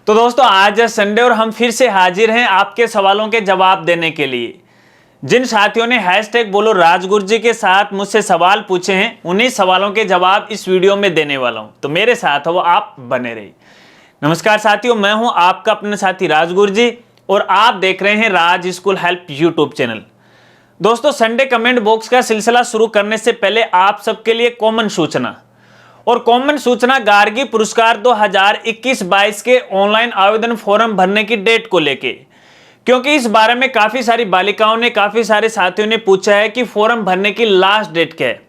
तो दोस्तों आज है संडे और हम फिर से हाजिर हैं आपके सवालों के जवाब देने के लिए। जिन साथियों ने हैशटैग बोलो राजगुरुजी के साथ मुझसे सवाल पूछे हैं उन्हीं सवालों के जवाब इस वीडियो में देने वाला हूं, तो मेरे साथ हो आप बने रहिए। नमस्कार साथियों, मैं हूं आपका अपने साथी राजगुरुजी और आप देख रहे हैं राज स्कूल हेल्प यूट्यूब चैनल। दोस्तों संडे कमेंट बॉक्स का सिलसिला शुरू करने से पहले आप सबके लिए कॉमन सूचना गार्गी पुरस्कार 2021-22 के ऑनलाइन आवेदन फॉर्म भरने की डेट को लेके, क्योंकि इस बारे में काफी सारी बालिकाओं ने, काफी सारे साथियों ने पूछा है कि फॉर्म भरने की लास्ट डेट क्या है।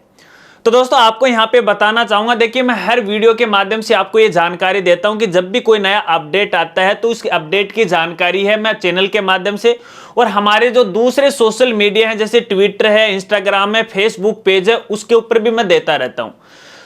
तो दोस्तों आपको यहां पे बताना चाहूंगा, देखिए मैं हर वीडियो के माध्यम से आपको ये जानकारी देता हूं कि जब भी कोई नया अपडेट आता है तो उस अपडेट की जानकारी है मैं चैनल के माध्यम से और हमारे जो दूसरे सोशल मीडिया हैं जैसे ट्विटर है, इंस्टाग्राम है, फेसबुक पेज है, उसके ऊपर भी मैं देता रहता हूं।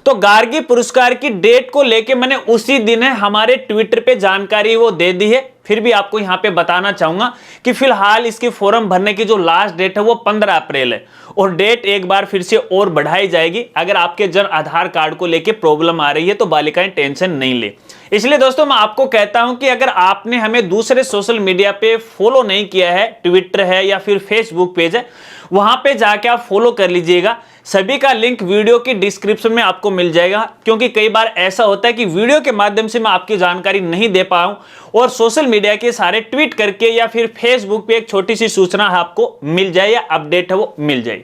तो गार्गी पुरस्कार की डेट को लेके मैंने उसी दिन है हमारे ट्विटर पे जानकारी वो दे दी है। फिर भी आपको यहां पे बताना चाहूंगा कि फिलहाल इसकी फॉर्म भरने की जो लास्ट डेट है वो 15 अप्रैल है और डेट एक बार फिर से और बढ़ाई जाएगी। अगर आपके जन आधार कार्ड को लेके प्रॉब्लम आ रही है तो बालिकाएं टेंशन नहीं ले। इसलिए दोस्तों मैं आपको कहता हूं कि अगर आपने हमें दूसरे सोशल मीडिया पे फॉलो नहीं किया है, ट्विटर है या फिर फेसबुक पेज है, वहां पे जाके आप फॉलो कर लीजिएगा। सभी का लिंक वीडियो की डिस्क्रिप्शन में आपको मिल जाएगा, क्योंकि कई बार ऐसा होता है कि वीडियो के माध्यम से मैं आपकी जानकारी नहीं दे पाऊं और सोशल मीडिया के सारे ट्वीट करके या फिर फेसबुक पे एक छोटी सी सूचना आपको मिल जाए या अपडेट है वो मिल जाए।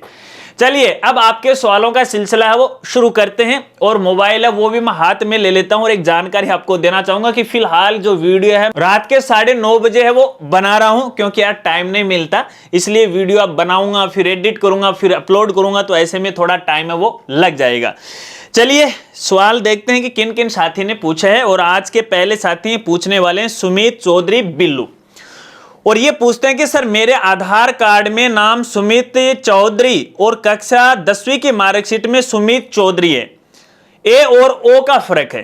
चलिए अब आपके सवालों का सिलसिला है वो शुरू करते हैं और मोबाइल है वो भी मैं हाथ में ले लेता हूं और एक जानकारी आपको देना चाहूंगा कि फिलहाल जो वीडियो है रात के 9:30 बजे है वो बना रहा हूं, क्योंकि यार टाइम नहीं मिलता, इसलिए वीडियो अब बनाऊंगा, फिर एडिट करूंगा, फिर अपलोड करूंगा, तो ऐसे में थोड़ा टाइम है वो लग जाएगा। चलिए सवाल देखते हैं कि किन किन साथी ने पूछा है। और आज के पहले साथी पूछने वाले हैं सुमित चौधरी बिल्लू, और ये पूछते हैं कि सर मेरे आधार कार्ड में नाम सुमित चौधरी और कक्षा 10वीं की मार्कशीट में सुमित चौधरी है, ए और ओ का फर्क है,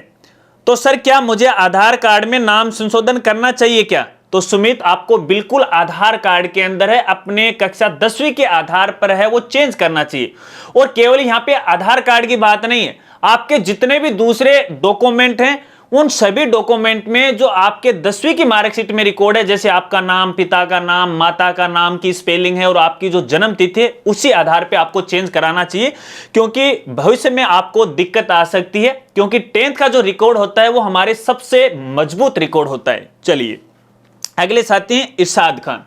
तो सर क्या मुझे आधार कार्ड में नाम संशोधन करना चाहिए क्या? तो सुमित आपको बिल्कुल आधार कार्ड के अंदर है अपने कक्षा 10वीं के आधार पर है वो चेंज करना चाहिए। और केवल यहाँ पे आधार कार्ड की बात नहीं है, आपके जितने भी दूसरे डॉक्यूमेंट हैं उन सभी डॉक्यूमेंट में जो आपके 10वीं की मार्कशीट में रिकॉर्ड है, जैसे आपका नाम, पिता का नाम, माता का नाम की स्पेलिंग है और आपकी जो जन्म तिथि है, उसी आधार पे आपको चेंज कराना चाहिए, क्योंकि भविष्य में आपको दिक्कत आ सकती है, क्योंकि 10th का जो रिकॉर्ड होता है वो हमारे सबसे मजबूत रिकॉर्ड होता है। चलिए अगले साथी हैं इरशाद खान,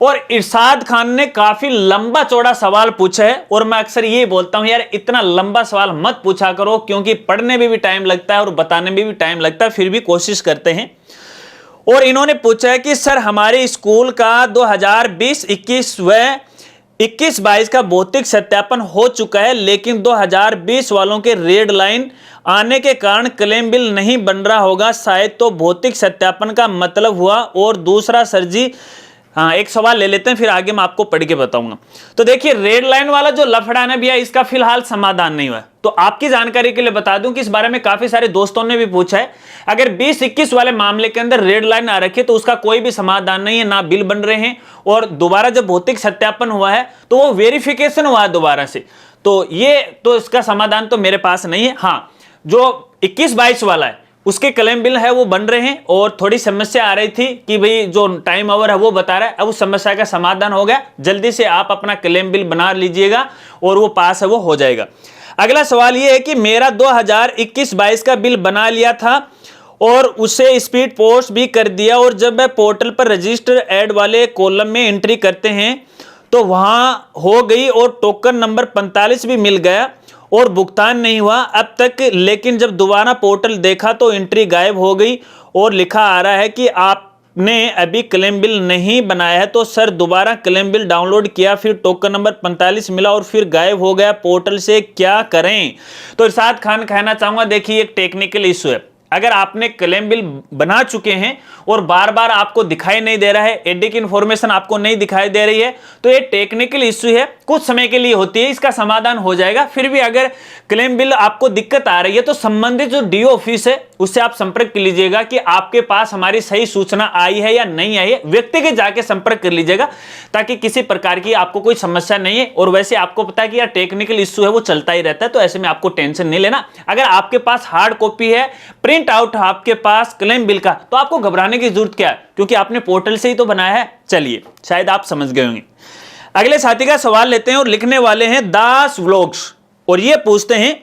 और इरशाद खान ने काफी लंबा चौड़ा सवाल पूछा है और मैं अक्सर ये बोलता हूं यार इतना लंबा सवाल मत पूछा करो, क्योंकि पढ़ने में भी टाइम लगता है और बताने में भी टाइम लगता है, फिर भी कोशिश करते हैं। और इन्होंने पूछा है कि सर हमारे स्कूल का 2020-21 व 21-22 का भौतिक सत्यापन हो चुका है, लेकिन 2020 वालों के रेड लाइन आने के कारण क्लेम बिल नहीं बन रहा होगा शायद, तो भौतिक सत्यापन का मतलब हुआ। और दूसरा सर जी, हाँ एक सवाल ले लेते हैं फिर आगे मैं आपको पढ़ के बताऊंगा। तो देखिए रेड लाइन वाला जो लफड़ा है ना भैया, इसका फिलहाल समाधान नहीं हुआ। तो आपकी जानकारी के लिए बता दूं कि इस बारे में काफी सारे दोस्तों ने भी पूछा है। अगर 20-21 वाले मामले के अंदर रेड लाइन आ रखी है तो उसका कोई भी समाधान नहीं है, ना बिल बन रहे हैं, और दोबारा जब भौतिक सत्यापन हुआ है तो वो वेरिफिकेशन हुआ है दोबारा से, तो ये तो इसका समाधान तो मेरे पास नहीं है। हाँ जो 21-22 वाला है उसके क्लेम बिल है वो बन रहे हैं, और थोड़ी समस्या आ रही थी कि भाई जो टाइम ओवर है वो बता रहा है, अब उस समस्या का समाधान हो गया। जल्दी से आप अपना क्लेम बिल बना लीजिएगा और वो पास है वो हो जाएगा। अगला सवाल ये है कि मेरा 2021-22 का बिल बना लिया था और उसे स्पीड पोस्ट भी कर दिया, और जब मैं पोर्टल पर रजिस्टर ऐड वाले कॉलम में एंट्री करते हैं तो वहां हो गई और टोकन नंबर 45 भी मिल गया और भुगतान नहीं हुआ अब तक, लेकिन जब दोबारा पोर्टल देखा तो एंट्री गायब हो गई और लिखा आ रहा है कि आपने अभी क्लेम बिल नहीं बनाया है। तो सर दोबारा क्लेम बिल डाउनलोड किया, फिर टोकन नंबर 45 मिला और फिर गायब हो गया पोर्टल से, क्या करें? तो इरशाद खान कहना चाहूंगा देखिए एक टेक्निकल इशू है। अगर आपने क्लेम बिल बना चुके हैं और बार बार आपको दिखाई नहीं दे रहा है, एडिक इन्फॉर्मेशन आपको नहीं दिखाई दे रही है, तो ये टेक्निकल इश्यू है कुछ समय के लिए होती है, इसका समाधान हो जाएगा। फिर भी अगर क्लेम बिल आपको दिक्कत आ रही है तो संबंधित जो डीओ ऑफिस है उससे आप संपर्क कर लीजिएगा कि आपके पास हमारी सही सूचना आई है या नहीं आई है। व्यक्तिगत जाके संपर्क कर लीजिएगा ताकि किसी प्रकार की आपको कोई समस्या नहीं है। और वैसे आपको पता है कि यार टेक्निकल इश्यू है वो चलता ही रहता है, तो ऐसे में आपको टेंशन नहीं लेना। अगर आपके पास हार्ड कॉपी है, प्रिंट आउट आपके पास क्लेम बिल का, तो आपको घबराने की जरूरत क्या है, क्योंकि आपने पोर्टल से ही तो बनाया है। चलिए, शायद आप समझ गए होंगे। अगले साथी का सवाल लेते हैं और लिखने वाले हैं दास व्लॉग्स, और ये पूछते हैं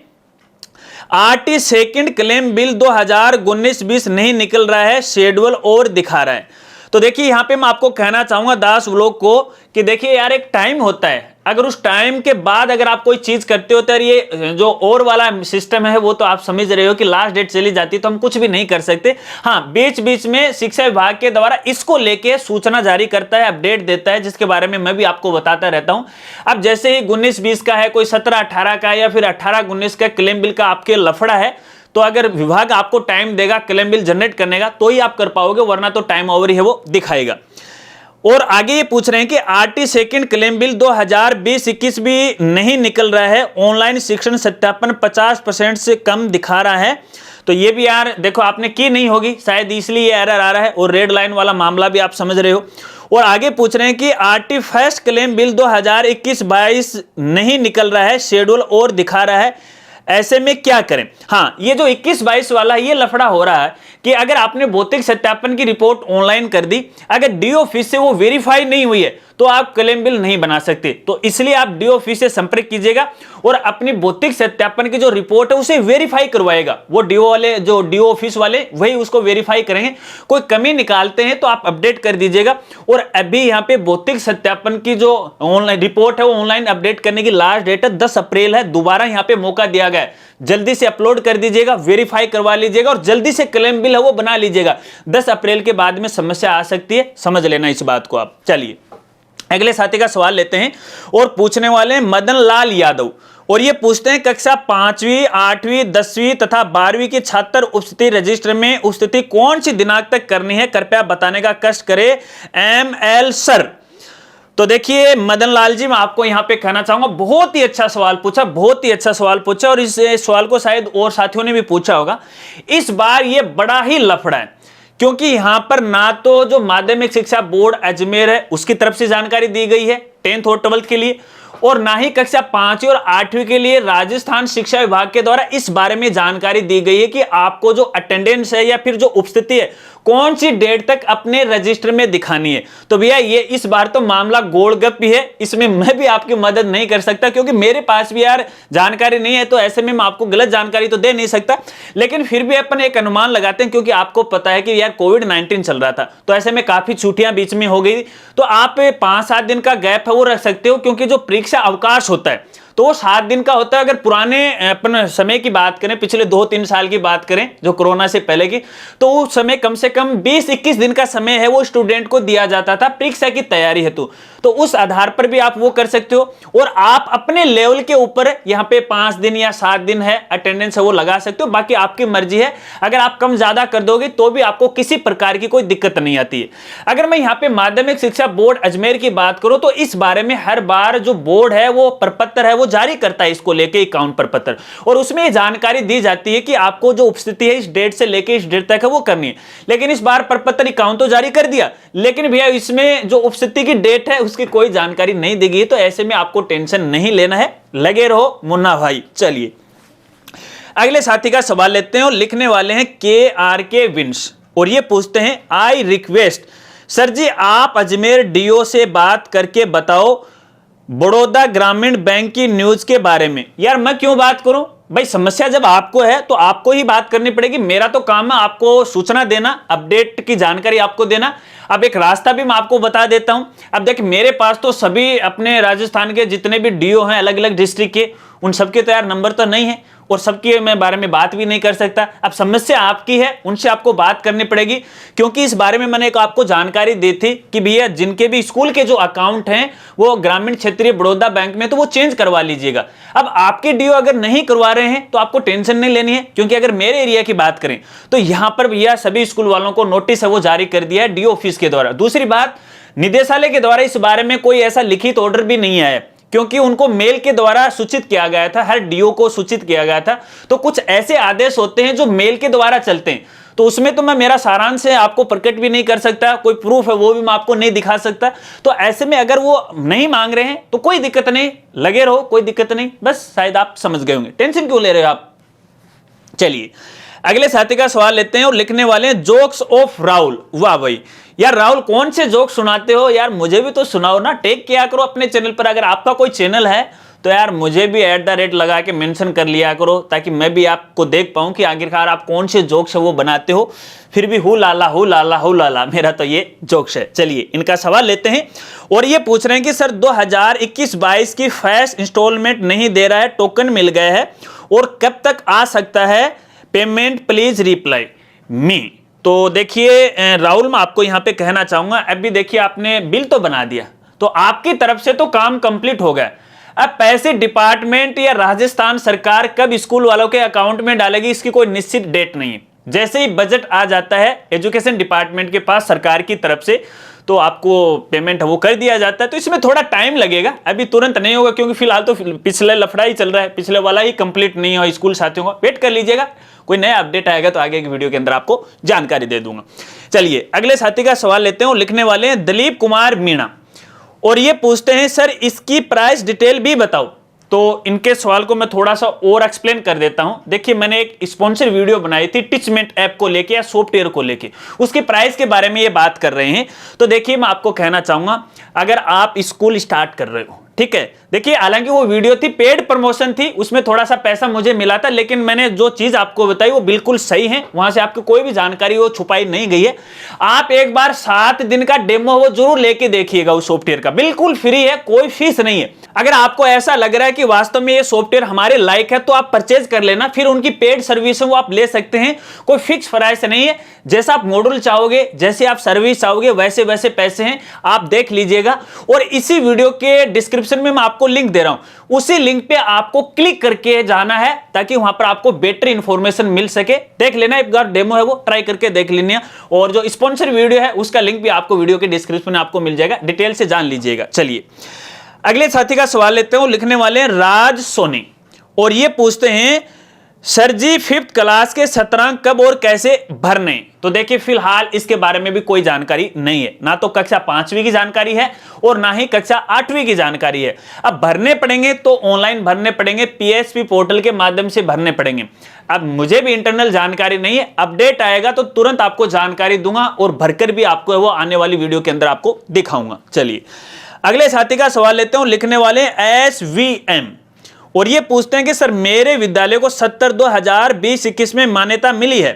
आरटी सेकंड क्लेम बिल 2019-20 नहीं निकल रहा है, शेड्यूल और दिखा रहा है। तो देखिए यहां पे मैं आपको कहना चाहूंगा दास व्लॉग को कि देखिए यार, एक टाइम होता है, अगर उस टाइम के बाद अगर आप कोई चीज करते हो तो ये जो और वाला सिस्टम है वो तो आप समझ रहे हो कि लास्ट डेट चली जाती है तो हम कुछ भी नहीं कर सकते। हाँ, बीच बीच में शिक्षा विभाग के द्वारा इसको लेके सूचना जारी करता है, अपडेट देता है, जिसके बारे में मैं भी आपको बताता रहता हूं। अब जैसे ही 19-20 का है, कोई 17-18 का या फिर 18-19 का क्लेम बिल का आपके लफड़ा है, तो अगर विभाग आपको टाइम देगा क्लेम बिल जनरेट करने का तो ही आप कर पाओगे, वरना तो टाइम ओवर ही है वो दिखाएगा। और आगे ये पूछ रहे हैं कि आरटी सेकंड क्लेम बिल 2020-21 भी नहीं निकल रहा है, ऑनलाइन शिक्षण सत्यापन 50% से कम दिखा रहा है। तो ये भी यार देखो आपने की नहीं होगी, शायद इसलिए ये एरर आ रहा है। और रेड लाइन वाला मामला भी आप समझ रहे हो। और आगे पूछ रहे हैं कि आरटी फर्स्ट क्लेम बिल 2021-22 नहीं निकल रहा है, शेड्यूल और दिखा रहा है, ऐसे में क्या करें। हाँ, ये जो 21-22 वाला ये लफड़ा हो रहा है कि अगर आपने भौतिक सत्यापन की रिपोर्ट ऑनलाइन कर दी, अगर डीओ ऑफिस से वो वेरीफाई नहीं हुई है तो आप क्लेम बिल नहीं बना सकते। तो इसलिए आप डीओ ऑफिस से संपर्क कीजिएगा और अपनी भौतिक सत्यापन की जो रिपोर्ट है उसे वेरीफाई करवाएगा। वो डीओ वाले, जो डीओ ऑफिस वाले, वही उसको वेरीफाई करेंगे। कोई कमी निकालते हैं तो आप अपडेट कर दीजिएगा। और अभी यहाँ पे भौतिक सत्यापन की जो ऑनलाइन रिपोर्ट है वो ऑनलाइन अपडेट करने की लास्ट डेट है 10 अप्रैल है। दोबारा यहाँ पे मौका दिया गया है, जल्दी से अपलोड कर दीजिएगा, वेरीफाई करवा लीजिएगा और जल्दी से क्लेम बिल है वो बना लीजिएगा। 10 अप्रैल के बाद में समस्या आ सकती है, समझ लेना इस बात को आप। चलिए अगले साथी का सवाल लेते हैं और पूछने वाले हैं मदन लाल यादव, और ये पूछते हैं कक्षा 5वीं, 8वीं, 10वीं तथा 12वीं के छात्र उपस्थिति रजिस्टर में उपस्थिति कौन सी दिनांक तक करनी है, कृपया बताने का कष्ट करे ML सर। तो देखिए मदन लाल जी, मैं आपको यहां पे कहना चाहूंगा, बहुत ही अच्छा सवाल पूछा, बहुत ही अच्छा सवाल पूछा। और इस सवाल को शायद और साथियों ने भी पूछा होगा। इस बार ये बड़ा ही लफड़ा है, क्योंकि यहां पर ना तो जो माध्यमिक शिक्षा बोर्ड अजमेर है उसकी तरफ से जानकारी दी गई है 10th और 12th के लिए, और ना ही कक्षा 5वीं और 8वीं के लिए राजस्थान शिक्षा विभाग के द्वारा इस बारे में जानकारी दी गई है कि आपको जो अटेंडेंस है या फिर जो उपस्थिति है कौन सी डेट तक अपने रजिस्टर में दिखानी है। तो भैया ये इस बार तो मामला गोलगप्प ही है, इसमें मैं भी आपकी मदद नहीं कर सकता क्योंकि मेरे पास भी यार जानकारी नहीं है। तो ऐसे में मैं आपको गलत जानकारी तो दे नहीं सकता, लेकिन फिर भी अपन एक अनुमान लगाते हैं, क्योंकि आपको पता है कि यार कोविड-19 चल रहा था तो ऐसे में काफी छुट्टियां बीच में हो गई। तो आप 5-7 दिन का गैप है वो रख सकते हो, क्योंकि जो परीक्षा अवकाश होता है तो वो 7 दिन का होता है। अगर पुराने अपन समय की बात करें, पिछले 2-3 साल की बात करें जो कोरोना से पहले की, तो उस समय कम से कम 20-21 दिन का समय है वो स्टूडेंट को दिया जाता था परीक्षा की तैयारी हेतु। तो उस आधार पर भी आप वो कर सकते हो, और आप अपने लेवल के ऊपर यहाँ पे 5 दिन या 7 दिन है अटेंडेंस है वो लगा सकते हो, बाकी आपकी मर्जी है। अगर आप कम ज्यादा कर दोगे तो भी आपको किसी प्रकार की कोई दिक्कत नहीं आती है। अगर मैं यहाँ पे माध्यमिक शिक्षा बोर्ड अजमेर की बात करूं तो इस बारे में हर बार जो बोर्ड है वो प्रपत्र है वो जारी करता है इसको लेके, अकाउंट प्रपत्र, और उसमें जानकारी दी जाती है कि आपको जो उपस्थिति है इस डेट से लेके इस डेट तक है वो करनी है। लेकिन इस बार प्रपत्र अकाउंट तो जारी कर दिया, लेकिन भैया इसमें जो उपस्थिति की डेट है उसकी कोई जानकारी नहीं दी गई। तो ऐसे में आपको टेंशन नहीं लेना है, लगे रहो मुन्ना भाई। चलिए अगले साथी का सवाल लेते हैं और लिखने वाले हैं KRK विंस, और ये पूछते हैं आई रिक्वेस्ट सर जी आप अजमेर DO से बात करके बताओ बड़ौदा ग्रामीण बैंक की न्यूज के बारे में। यार मैं क्यों बात करूं भाई, समस्या जब आपको है तो आपको ही बात करनी पड़ेगी। मेरा तो काम है आपको सूचना देना, अपडेट की जानकारी आपको देना। अब एक रास्ता भी मैं आपको बता देता हूं। अब देखिए मेरे पास तो सभी अपने राजस्थान के जितने भी DO हैं अलग अलग डिस्ट्रिक्ट के, उन सबके तो यार नंबर तो नहीं है और सबके मैं बारे में बात भी नहीं कर सकता। अब समस्या आपकी है, उनसे आपको बात करनी पड़ेगी, क्योंकि इस बारे में मैंने एक आपको जानकारी दी थी कि भैया जिनके भी स्कूल के जो अकाउंट हैं वो ग्रामीण क्षेत्रीय बड़ौदा बैंक में, तो वो चेंज करवा लीजिएगा। अब आपके DO अगर नहीं करवा रहे हैं तो आपको टेंशन नहीं लेनी है, क्योंकि अगर मेरे एरिया की बात करें तो यहां पर भैया सभी स्कूल वालों को नोटिस है वो जारी कर दिया है DO ऑफिस के द्वारा। दूसरी बात, निदेशालय के द्वारा इस बारे में कोई ऐसा लिखित ऑर्डर भी नहीं आया क्योंकि उनको मेल के द्वारा सूचित किया गया था, हर डीओ को सूचित किया गया था। तो कुछ ऐसे आदेश होते हैं जो मेल के द्वारा चलते हैं, तो उसमें तो मैं मेरा सारांश है आपको प्रकट भी नहीं कर सकता, कोई प्रूफ है वो भी मैं आपको नहीं दिखा सकता। तो ऐसे में अगर वो नहीं मांग रहे हैं तो कोई दिक्कत नहीं, लगे रहो, कोई दिक्कत नहीं। बस शायद आप समझ गए होंगे, टेंशन क्यों ले रहे हो आप। चलिए अगले साथी का सवाल लेते हैं और लिखने वाले हैं जोक्स ऑफ राहुल। वाह भाई यार, राहुल कौन से जोक सुनाते हो यार, मुझे भी तो सुनाओ ना, टैग किया करो अपने चैनल पर। अगर आपका कोई चैनल है तो यार मुझे भी @ लगा के मेंशन कर लिया करो, ताकि मैं भी आपको देख पाऊं कि आखिरकार आप कौन से जोक्स है वो बनाते हो। फिर भी हु लाला हु लाला हु लाला, मेरा तो ये जोक्स है। चलिए इनका सवाल लेते हैं और ये पूछ रहे हैं कि सर 2021-22 की फर्स्ट इंस्टॉलमेंट नहीं दे रहा है, टोकन मिल गए हैं और कब तक आ सकता है पेमेंट, प्लीज रिप्लाई मी। तो देखिए राहुल, मैं आपको यहां पे कहना चाहूंगा, अभी देखिए आपने बिल तो बना दिया, तो आपकी तरफ से तो काम कंप्लीट हो गया। अब पैसे डिपार्टमेंट या राजस्थान सरकार कब स्कूल वालों के अकाउंट में डालेगी, इसकी कोई निश्चित डेट नहीं है। जैसे ही बजट आ जाता है एजुकेशन डिपार्टमेंट के पास सरकार की तरफ से, तो आपको पेमेंट वो कर दिया जाता है। तो इसमें थोड़ा टाइम लगेगा, अभी तुरंत नहीं होगा, क्योंकि फिलहाल तो पिछले लफड़ा ही चल रहा है, पिछले वाला ही कंप्लीट नहीं हुआ स्कूल साथियों का। वेट कर लीजिएगा, कोई नया अपडेट आएगा तो आगे की वीडियो के अंदर आपको जानकारी दे दूंगा। चलिए अगले साथी का सवाल लेते हैं, लिखने वाले हैं दिलीप कुमार मीणा और ये पूछते हैं सर इसकी प्राइस डिटेल भी बताओ। तो इनके सवाल को मैं थोड़ा सा और एक्सप्लेन कर देता हूं। देखिए मैंने एक स्पॉन्सर वीडियो बनाई थी टीचमेंट ऐप को लेके या सॉफ्टवेयर को लेके, उसके प्राइस के बारे में ये बात कर रहे हैं। तो देखिए मैं आपको कहना चाहूंगा, अगर आप स्कूल स्टार्ट कर रहे हो, ठीक है, देखिए हालांकि वो वीडियो थी पेड प्रमोशन थी, उसमें थोड़ा सा पैसा मुझे मिला था, लेकिन मैंने जो चीज आपको बताई वो बिल्कुल सही है, वहां से आपको कोई भी जानकारी वो छुपाई नहीं गई है। आप एक बार 7 दिन का डेमो वो जरूर लेके देखिएगा, उस सॉफ्टवेयर का बिल्कुल फ्री है, कोई फीस नहीं है। अगर आपको ऐसा लग रहा है कि वास्तव में ये सॉफ्टवेयर हमारे लायक है तो आप परचेज कर लेना, फिर उनकी पेड सर्विस है वो आप ले सकते हैं, कोई फिक्स प्राइस नहीं है। जैसा आप मॉड्यूल चाहोगे, जैसे आप सर्विस चाहोगे, वैसे वैसे पैसे हैं, आप देख लीजिएगा। और इसी वीडियो के डिस्क्रिप्शन में मैं आपको लिंक दे रहा हूं, उसी लिंक पे आपको क्लिक करके जाना है ताकि वहां पर आपको बेटर इंफॉर्मेशन मिल सके। देख लेना, एक बार डेमो है वो ट्राई करके देख लेना, और जो स्पॉन्सर वीडियो है उसका लिंक भी आपको वीडियो के डिस्क्रिप्शन में आपको मिल जाएगा, डिटेल से जान लीजिएगा। चलिए अगले साथी का सवाल लेते हैं, लिखने वाले हैं राज सोनी और ये पूछते हैं सर जी 5th क्लास के शतरंज कब और कैसे भरने। तो देखिए फिलहाल इसके बारे में भी कोई जानकारी नहीं है, ना तो कक्षा 5वीं की जानकारी है और ना ही कक्षा 8वीं की जानकारी है। अब भरने पड़ेंगे तो ऑनलाइन भरने पड़ेंगे, PSP पोर्टल के माध्यम से भरने पड़ेंगे। अब मुझे भी इंटरनल जानकारी नहीं है, अपडेट आएगा तो तुरंत आपको जानकारी दूंगा और भरकर भी आपको वो आने वाली वीडियो के अंदर आपको दिखाऊंगा। चलिए अगले साथी का सवाल लेते हैं, लिखने वाले SVM और ये पूछते हैं कि सर मेरे विद्यालय को 70/2021 में मान्यता मिली है,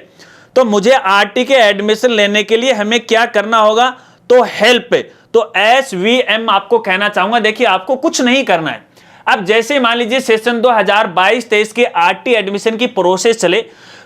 तो मुझे RT के एडमिशन लेने के लिए हमें क्या करना होगा, तो हेल्प। तो SVM आपको कहना चाहूंगा, देखिए आपको कुछ नहीं करना है। अब जैसे मान लीजिए सेशन 2022-23 के RT एडमिशन की प्रोसेस चले,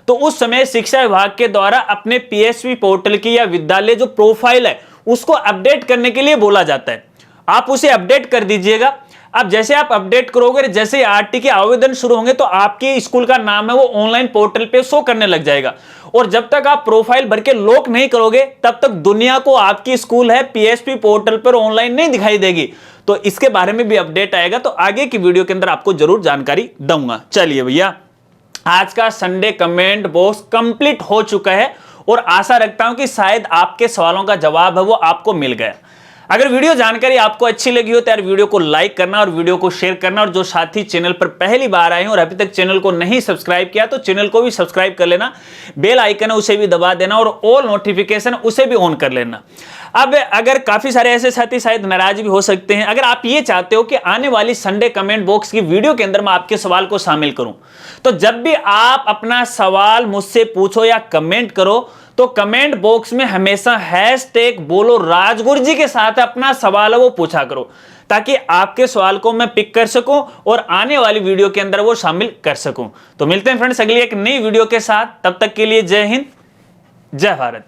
तो उस समय शिक्षा विभाग के द्वारा अपने PSP पोर्टल की या विद्यालय जो प्रोफाइल है उसको अपडेट करने के लिए बोला जाता है, आप उसे अपडेट कर दीजिएगा। अब जैसे आप अपडेट करोगे, जैसे RT के आवेदन शुरू होंगे तो आपके स्कूल का नाम है वो ऑनलाइन पोर्टल पे शो करने लग जाएगा। और जब तक आप प्रोफाइल भर के लॉक नहीं करोगे तब तक दुनिया को आपकी स्कूल है PSP पोर्टल पर ऑनलाइन नहीं दिखाई देगी। तो इसके बारे में भी अपडेट आएगा, तो आगे की वीडियो के अंदर आपको जरूर जानकारी दूंगा। चलिए भैया, आज का संडे कमेंट बॉक्स कंप्लीट हो चुका है और आशा रखता हूं कि शायद आपके सवालों का जवाब है वो आपको मिल गया। अगर वीडियो जानकारी आपको अच्छी लगी हो तो यार वीडियो को लाइक करना और वीडियो को शेयर करना, और जो साथी चैनल पर पहली बार आए हैं और अभी तक चैनल को नहीं सब्सक्राइब किया तो चैनल को भी सब्सक्राइब कर लेना, बेल आइकन है उसे भी दबा देना और ऑल नोटिफिकेशन उसे भी ऑन कर लेना। अब अगर काफी सारे ऐसे साथी शायद नाराज भी हो सकते हैं, अगर आप ये चाहते हो कि आने वाली संडे कमेंट बॉक्स की वीडियो के अंदर मैं आपके सवाल को शामिल करूं, तो जब भी आप अपना सवाल मुझसे पूछो या कमेंट करो तो कमेंट बॉक्स में हमेशा हैशटैग बोलो राजगुरु जी के साथ अपना सवाल है वो पूछा करो, ताकि आपके सवाल को मैं पिक कर सकूं और आने वाली वीडियो के अंदर वो शामिल कर सकूं। तो मिलते हैं फ्रेंड्स अगली एक नई वीडियो के साथ, तब तक के लिए जय हिंद, जय भारत।